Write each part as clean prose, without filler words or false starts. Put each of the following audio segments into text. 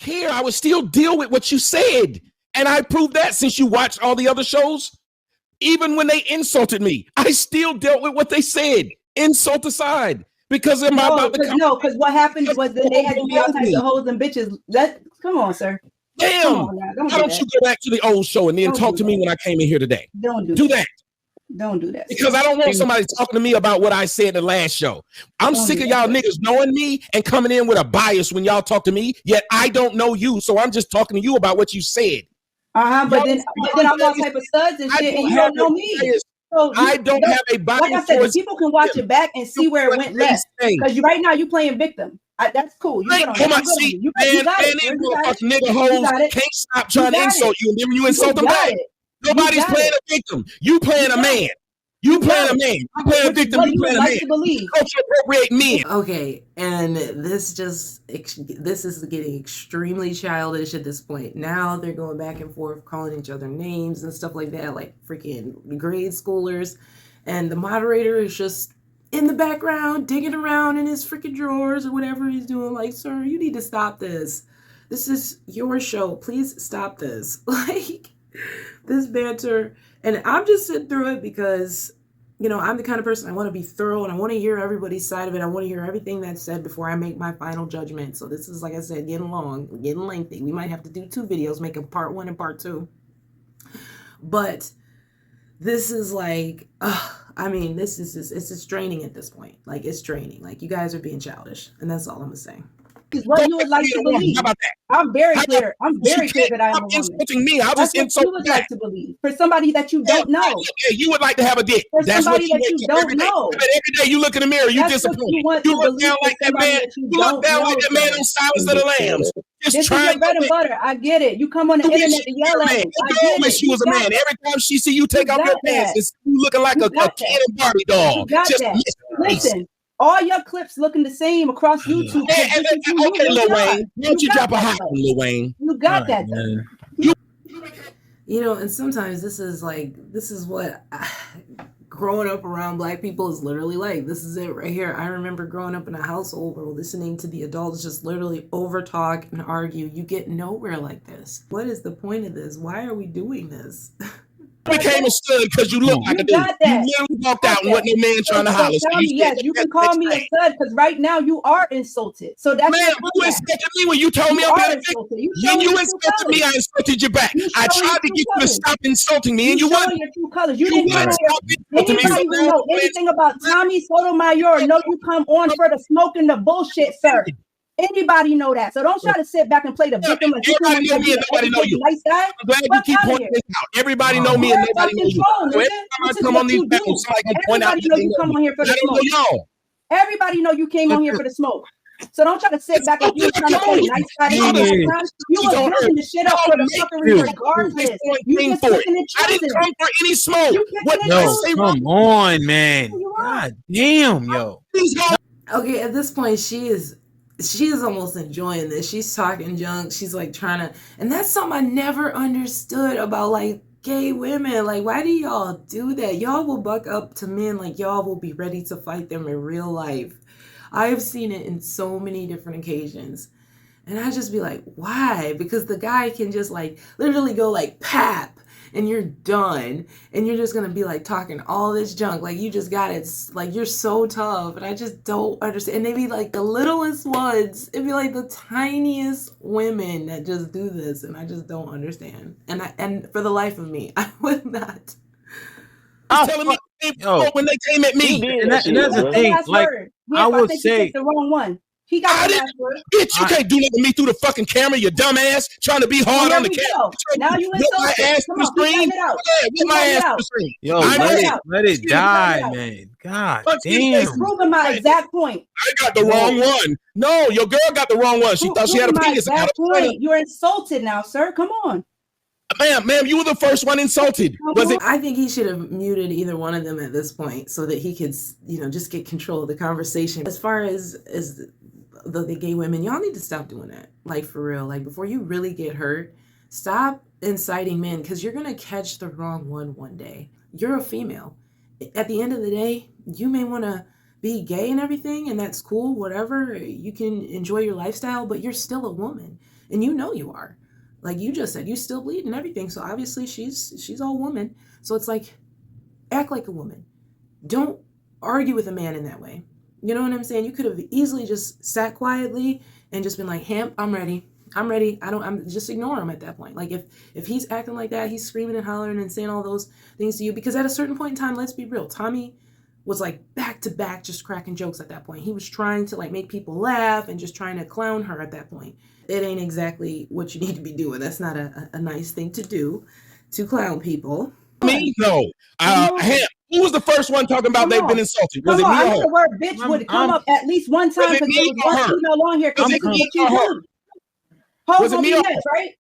care. I would still deal with what you said. And I proved that since you watched all the other shows. Even when they insulted me, I still dealt with what they said. Insult aside. Because am I about to come? No, because what happened was that they had to be all types of hoes and bitches. Come on, sir. Damn. Why don't you go back to the old show and then talk to me when I came in here today? Don't do that. Don't do that. Because I don't want somebody talking to me about what I said in the last show. I'm sick of y'all niggas knowing me and coming in with a bias when y'all talk to me, yet I don't know you, so I'm just talking to you about what you said. But then I'm all type of studs and shit, and you don't know me. So I don't have a bias. Like I said, people can watch it back and see where it went left. Because right now you playing victim. That's cool. You got it. Nigga hoes can't stop trying to insult you, and then you insult them back. Nobody's playing a victim. You playing a man. You playing a man. I'm playing a victim. You playing a man. Culture appropriate men. Okay, and this is getting extremely childish at this point. Now they're going back and forth, calling each other names and stuff like that, like freaking grade schoolers. And the moderator is just in the background, digging around in his freaking drawers or whatever he's doing. Like, sir, you need to stop this. This is your show. Please stop this. Like, this banter. And I'm just sitting through it because, you know, I'm the kind of person, I want to be thorough and I want to hear everybody's side of it. I want to hear everything that's said before I make my final judgment. So this is, like I said, getting long, getting lengthy. We might have to do 2 videos, make a part 1 and part 2. But this is like, I mean, this is just, it's just draining at this point. Like, it's draining. Like, you guys are being childish. And that's all I'm going to say. What you would like to believe. I'm very clear. I'm very clear that I am a woman. Insulting me. I'll just insult you would like to believe. For somebody that you don't know. Yeah, you would like to have a dick. For somebody that you don't know. Every day you look in the mirror, you disappointed. You look down like that man. You look down like that man on Silence of the Lambs. This is your bread and butter. I get it. You come on the internet to yell at me. I get it. She was a man. Every time she see you take off your pants, it's you looking like a Ken and Barbie doll. Listen. All your clips looking the same across YouTube. Okay, Lil Wayne. Why don't you drop a hot one, Lil Wayne? You got that, though. You know, and sometimes this is what growing up around Black people is literally like. This is it right here. I remember growing up in a household where listening to the adults just literally over talk and argue. You get nowhere like this. What is the point of this? Why are we doing this? Became a stud because you look like a dude. You literally walked out and wasn't no man trying to holler. Yes, you can call me a stud because right now you are insulted. So that's man, you insulted me when you told me I'm being a victim. When you insulted me, I insulted you back. I tried to get you to stop insulting me, and you wouldn't. Your true colors. You didn't know anything about Tommy Sotomayor. No, you come on for the smoke and the bullshit, sir. Anybody know that? So don't try to sit back and play the victim. Everybody know me and nobody know you. Nice guy. I'm glad you keep pointing this out. Everybody know me and nobody know you. So every time I come on these battles, somebody can point out you know you come on here for the smoke. Everybody know you came on here for the smoke. So don't try to sit back and you trying to play nice guy. You was building the shit up for the fuckery regardless. You just picking and choosing. I didn't come for any smoke. Yo, come on, man. God damn, yo. Okay, at this point, she is almost enjoying this. She's talking junk. She's like trying to, and that's something I never understood about like gay women. Like, why do y'all do that? Y'all will buck up to men like y'all will be ready to fight them in real life. I have seen it in so many different occasions. And I just be like, why? Because the guy can just like literally go like pap and you're done. And you're just going to be like talking all this junk. Like you just got it. Like you're so tough. And I just don't understand. And they be like the littlest ones. It'd be like the tiniest women that just do this. And I just don't understand. And for the life of me, I would not. Telling me when they came at me. And that's the thing. Like, I would say the wrong one. He got the last word. Bitch, you can't do nothing to me through the fucking camera, you dumbass, trying to be hard on the camera. Now you insult my ass to the screen. Get my ass to the screen. Yo, let it die, man. God damn. Proving my exact point. I got the wrong one. No, your girl got the wrong one. She thought she had a penis. You're insulted now, sir. Come on. Ma'am, you were the first one insulted. Was it? I think he should have muted either one of them at this point so that he could, just get control of the conversation. As far as the gay women, y'all need to stop doing that. Like, for real. Like, before you really get hurt, stop inciting men because you're going to catch the wrong one day. You're a female. At the end of the day, you may want to be gay and everything, and that's cool, whatever. You can enjoy your lifestyle, but you're still a woman. and you know you are. Like you just said, you still bleed and everything. So obviously she's all woman. So it's like, act like a woman. Don't argue with a man in that way. You know what I'm saying? You could have easily just sat quietly and just been like, Hamp, I'm ready. I'm just ignore him at that point. Like if he's acting like that, he's screaming and hollering and saying all those things to you, because at a certain point in time, let's be real, Tommy was like back to back just cracking jokes at that point. He was trying to like make people laugh and just trying to clown her at that point. It ain't exactly what you need to be doing. That's not a nice thing to do, to clown people. No. Who was the first one talking about they've been insulted? Was it me or her? The word bitch would come up at least one time because there was one female on here. Was it me or her? Was it me or her? Right?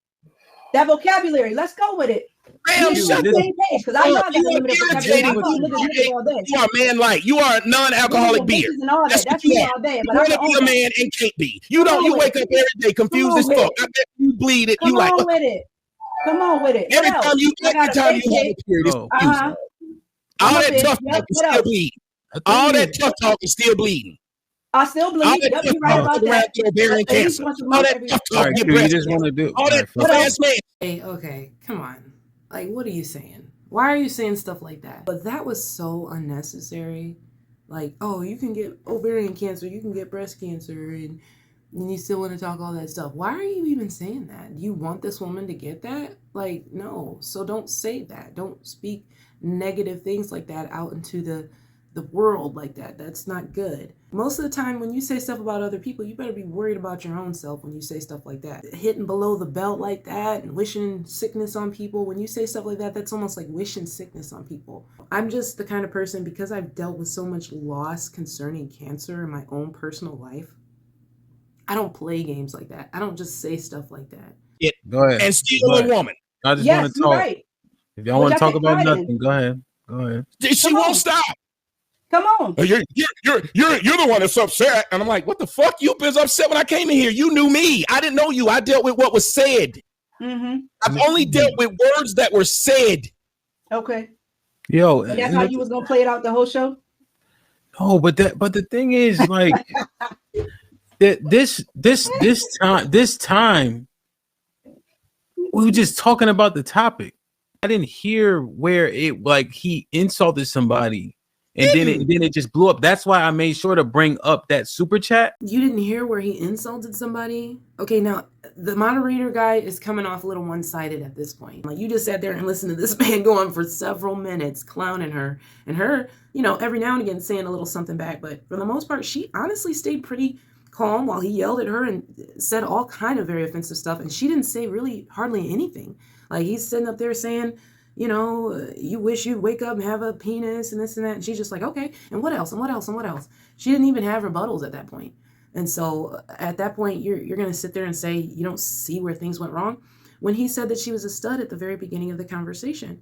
That vocabulary. Let's go with it. Damn, shut the page because I know I got limited vocabulary. You are man-like. You are a non-alcoholic beer. That's what you are. You want to be a man and can't be. You don't. You wake up every day confused as fuck. I bet you bleed it. You like. Come on with it. Come on with it. Every time you have a period, it's confusing. All that tough talk is still bleeding. All that tough talk is still bleeding. I still bleed. Yep, you're right about that. Ovarian cancer. All that tough talk. You just want to do all that fast man. Hey, okay, come on. Like, what are you saying? Why are you saying stuff like that? But that was so unnecessary. Like, oh, you can get ovarian cancer, you can get breast cancer, and you still want to talk all that stuff. Why are you even saying that? Do you want this woman to get that? Like, no. So don't say that. Don't speak negative things like that out into the world like that. That's not good. Most of the time when you say stuff about other people, you better be worried about your own self when you say stuff like that. Hitting below the belt like that and wishing sickness on people. When you say stuff like that, that's almost like wishing sickness on people. I'm just the kind of person, because I've dealt with so much loss concerning cancer in my own personal life, I don't play games like that. I don't just say stuff like that. Go ahead. And steal a woman. I just want to talk. Right. If y'all want to talk about nothing, go ahead. Go ahead. She won't stop. Come on. You're the one that's upset. And I'm like, what the fuck? You was upset when I came in here. You knew me. I didn't know you. I dealt with what was said. Mm-hmm. I've only dealt with words that were said. Okay. Yo, and that's how you was gonna play it out the whole show? No, but the thing is, like, this time we were just talking about the topic. I didn't hear where it like he insulted somebody and then it just blew up. That's why I made sure to bring up that super chat. You didn't hear where he insulted somebody? Okay, now the moderator guy is coming off a little one-sided at this point. Like, you just sat there and listened to this man go on for several minutes clowning her, and her, you know, every now and again saying a little something back, but for the most part, she honestly stayed pretty calm while he yelled at her and said all kind of very offensive stuff, and she didn't say really hardly anything. Like, he's sitting up there saying, you know, you wish you'd wake up and have a penis and this and that. And she's just like, okay, and what else? And what else? And what else? She didn't even have rebuttals at that point. And so at that point, you're going to sit there and say, you don't see where things went wrong. When he said that she was a stud at the very beginning of the conversation,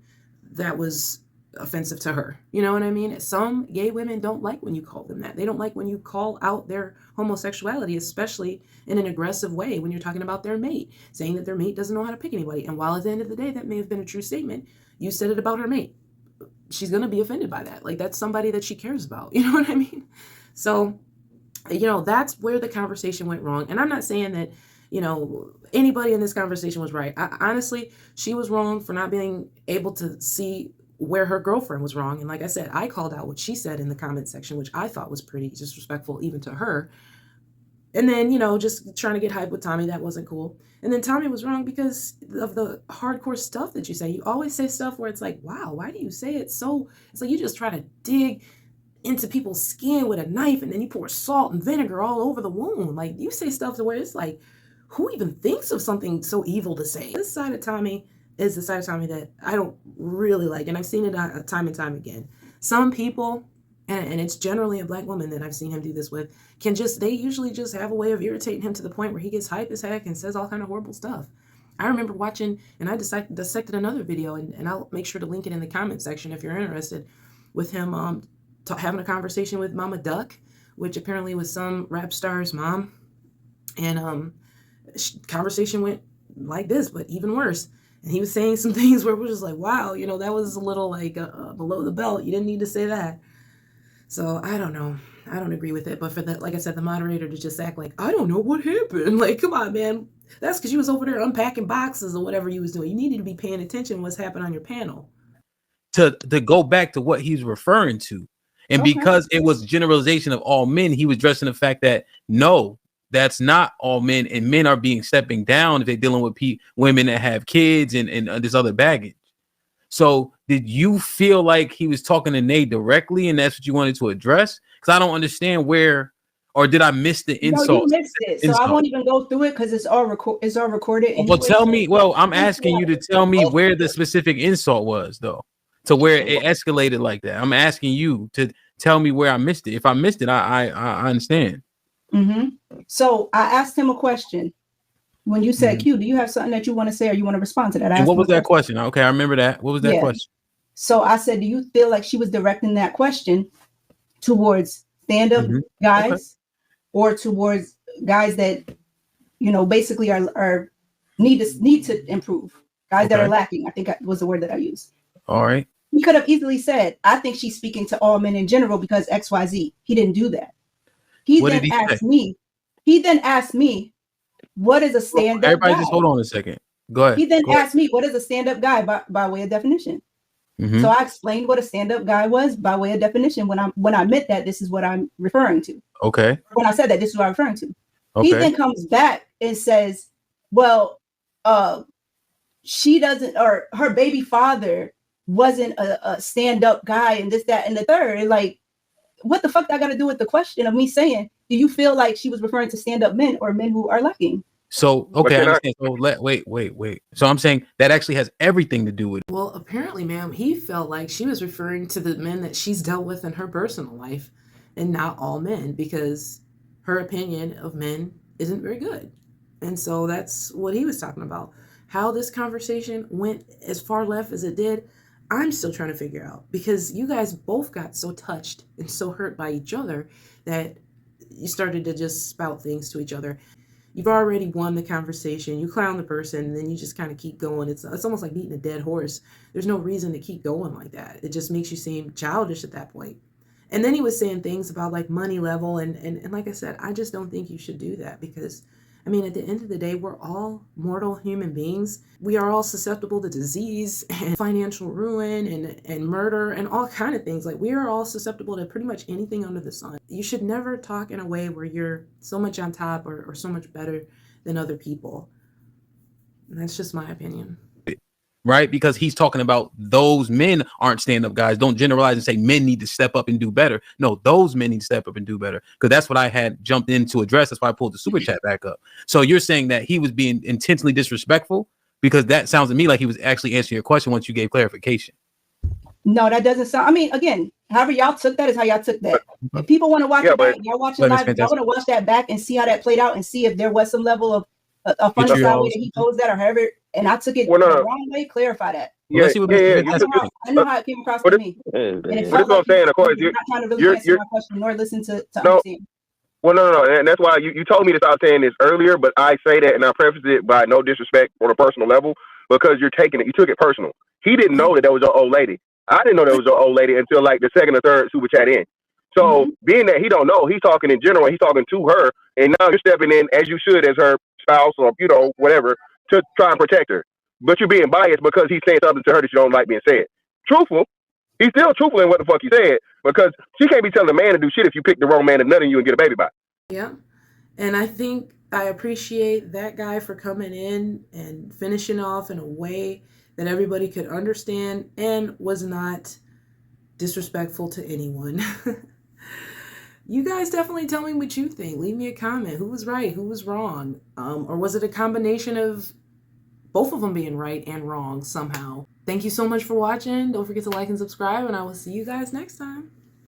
that was offensive to her. You know what I mean? Some gay women don't like when you call them that. They don't like when you call out their homosexuality, especially in an aggressive way when you're talking about their mate, saying that their mate doesn't know how to pick anybody. And while at the end of the day, that may have been a true statement, you said it about her mate. She's going to be offended by that. Like, that's somebody that she cares about. You know what I mean? So, you know, that's where the conversation went wrong. And I'm not saying that, you know, anybody in this conversation was right. Honestly, she was wrong for not being able to see where her girlfriend was wrong. And like I said, I called out what she said in the comment section, which I thought was pretty disrespectful even to her. And then, you know, just trying to get hype with Tommy, that wasn't cool. And then Tommy was wrong because of the hardcore stuff that you say. You always say stuff where it's like, wow, why do you say it so? It's like you just try to dig into people's skin with a knife and then you pour salt and vinegar all over the wound. Like, you say stuff to where it's like, who even thinks of something so evil to say? This side of Tommy is the side of Tommy that I don't really like. And I've seen it time and time again. Some people, and it's generally a Black woman that I've seen him do this with, they usually just have a way of irritating him to the point where he gets hype as heck and says all kind of horrible stuff. I remember watching, and I dissected another video, and I'll make sure to link it in the comment section if you're interested, with him having a conversation with Mama Duck, which apparently was some rap star's mom. And conversation went like this, but even worse. And he was saying some things where we're just like, wow, you know, that was a little like below the belt. You didn't need to say that. So I don't know. I don't agree with it. But for like I said, the moderator to just act like, I don't know what happened. Like, come on, man. That's because you was over there unpacking boxes or whatever you was doing. You needed to be paying attention to what's happening on your panel. To go back to what he's referring to. And because it was generalization of all men, he was addressing the fact that no, that's not all men, and men are stepping down if they're dealing with women that have kids and this other baggage. So did you feel like he was talking to Nate directly and that's what you wanted to address? Because I don't understand where, or did I miss the insult? No, you missed it. So I won't even go through it because it's all recorded. Anyway. Well, tell me. Well, I'm asking you to tell me where the specific insult was, though, to where it escalated like that. I'm asking you to tell me where I missed it. If I missed it, I understand. So I asked him a question. When you said, Q, do you have something that you want to say or you want to respond to that? And what was that question? Okay, I remember that. What was that question? So I said, do you feel like she was directing that question towards stand-up guys or towards guys that, basically are need to improve, guys that are lacking? I think was the word that I used. All right. He could have easily said, I think she's speaking to all men in general because XYZ. He didn't do that. He then asked me, what is a stand-up Everybody guy? just hold on a second. Go ahead. He then asked me, what is a stand-up guy by way of definition? So I explained what a stand-up guy was by way of definition. When I meant that, this is what I'm referring to. Okay. When I said that, this is what I'm referring to. Okay. He then comes back and says, well, she doesn't, or her baby father wasn't a stand-up guy and this, that, and the third. And like, what the fuck that got to do with the question of me saying, do you feel like she was referring to stand-up men or men who are lacking? So, okay, I understand. So wait. So I'm saying that actually has everything to do with it. Well, apparently, ma'am, he felt like she was referring to the men that she's dealt with in her personal life and not all men, because her opinion of men isn't very good. And so that's what he was talking about. How this conversation went as far left as it did, I'm still trying to figure out, because you guys both got so touched and so hurt by each other that you started to just spout things to each other. You've already won the conversation. You clown the person, and then you just kind of keep going. It's almost like beating a dead horse. There's no reason to keep going like that. It just makes you seem childish at that point. And then he was saying things about like money level. And like I said, I just don't think you should do that because, I mean, at the end of the day, we're all mortal human beings. We are all susceptible to disease and financial ruin and murder and all kind of things. Like we are all susceptible to pretty much anything under the sun. You should never talk in a way where you're so much on top or so much better than other people. And that's just my opinion. Right? Because he's talking about those men aren't stand-up guys. Don't generalize and say men need to step up and do better. No, those men need to step up and do better. Because that's what I had jumped in to address. That's why I pulled the super chat back up. So you're saying that he was being intentionally disrespectful? Because that sounds to me like he was actually answering your question once you gave clarification. No, that doesn't sound. I mean, again, however y'all took that is how y'all took that. If people want to watch it back, y'all watch it live. Y'all want to watch that back and see how that played out and see if there was some level of a funny style way that he posed that or however. And I took it the wrong way. Clarify that. Yeah. I know how it came across to me. And it felt like saying, of course, you're not trying to really answer my question nor listen to understand. Well, no, and that's why you told me to stop saying this earlier, but I say that and I preface it by no disrespect on a personal level because you took it personal. He didn't know that was an old lady. I didn't know that was an old lady until like the second or third super chat in. So being that he don't know, he's talking in general, he's talking to her, and now you're stepping in as you should as her spouse or whatever to try and protect her. But you're being biased because he's saying something to her that you don't like being said. Truthful. He's still truthful in what the fuck he said because she can't be telling a man to do shit if you pick the wrong man to nut in you and get a baby by. Yeah. And I think I appreciate that guy for coming in and finishing off in a way that everybody could understand and was not disrespectful to anyone. You guys definitely tell me what you think. Leave me a comment. Who was right? Who was wrong? Or was it a combination of both of them being right and wrong somehow? Thank you so much for watching. Don't forget to like and subscribe, and I will see you guys next time.